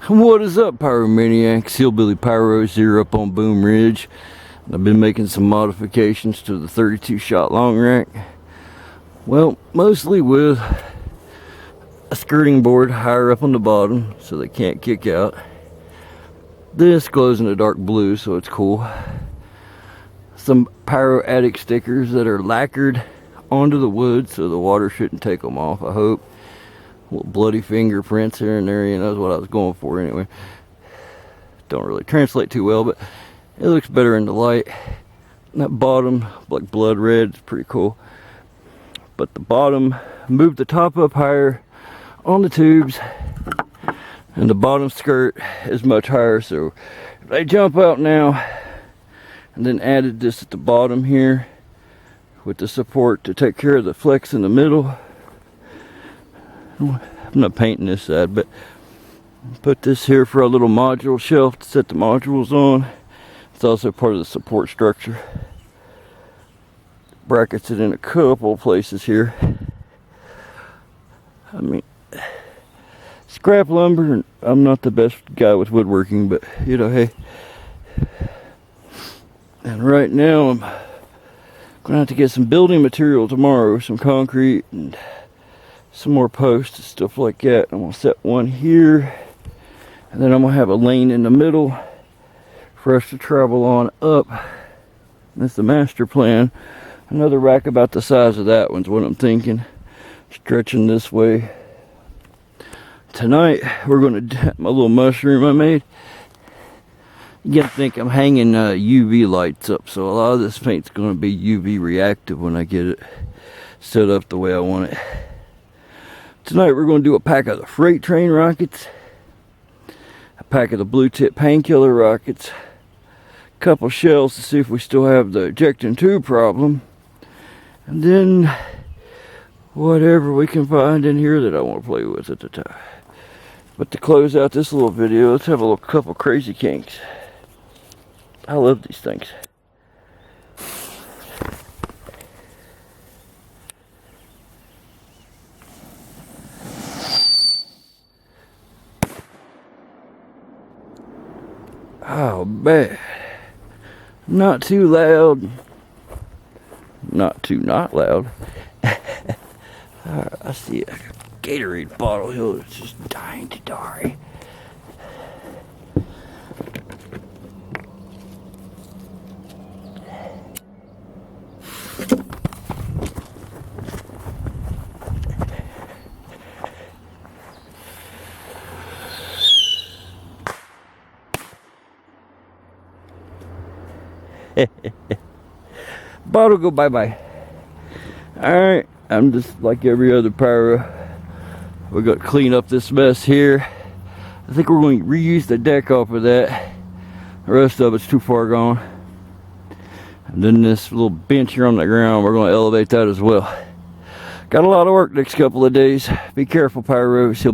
What is up, Pyromaniacs? Hillbilly Pyros here up on Boom Ridge. I've been making some modifications to the 32 shot long rack. Well, mostly with a skirting board higher up on the bottom so they can't kick out. This glows in a dark blue, so it's cool. Some Pyro Addict stickers that are lacquered onto the wood so the water shouldn't take them off, I hope. Little bloody fingerprints here and there, you know, is what I was going for anyway. Don't really translate too well, but it looks better in the light. And that bottom, like blood red, is pretty cool. But the bottom, moved the top up higher on the tubes, and the bottom skirt is much higher, so if they jump out now, and then added this at the bottom here with the support to take care of the flex in the middle. I'm not painting this side, but put this here for a little module shelf to set the modules on. It's also part of the support structure. Brackets it in a couple places here. I mean, scrap lumber, I'm not the best guy with woodworking, but you know, hey. And right now I'm gonna have to get some building material tomorrow, some concrete and some more posts and stuff like that. I'm gonna set one here, and then I'm gonna have a lane in the middle for us to travel on up. That's the master plan. Another rack about the size of that one's what I'm thinking. Stretching this way. Tonight we're gonna my little mushroom I made. You gotta think I'm hanging UV lights up, so a lot of this paint's gonna be UV reactive when I get it set up the way I want it. Tonight we're going to do a pack of the freight train rockets, a pack of the blue tip painkiller rockets, a couple shells to see if we still have the ejecting tube problem, and then whatever we can find in here that I want to play with at the time. But to close out this little video, let's have a little couple crazy kinks. I love these things. Oh man, not too loud, not too not loud. I see a Gatorade bottle here that's just dying to die. Bottle go bye-bye. Alright, I'm just like every other pyro. We got to clean up this mess here. I think we're going to reuse the deck off of that. The rest of it's too far gone. And then this little bench here on the ground, we're going to elevate that as well. Got a lot of work next couple of days. Be careful, pyros. He'll be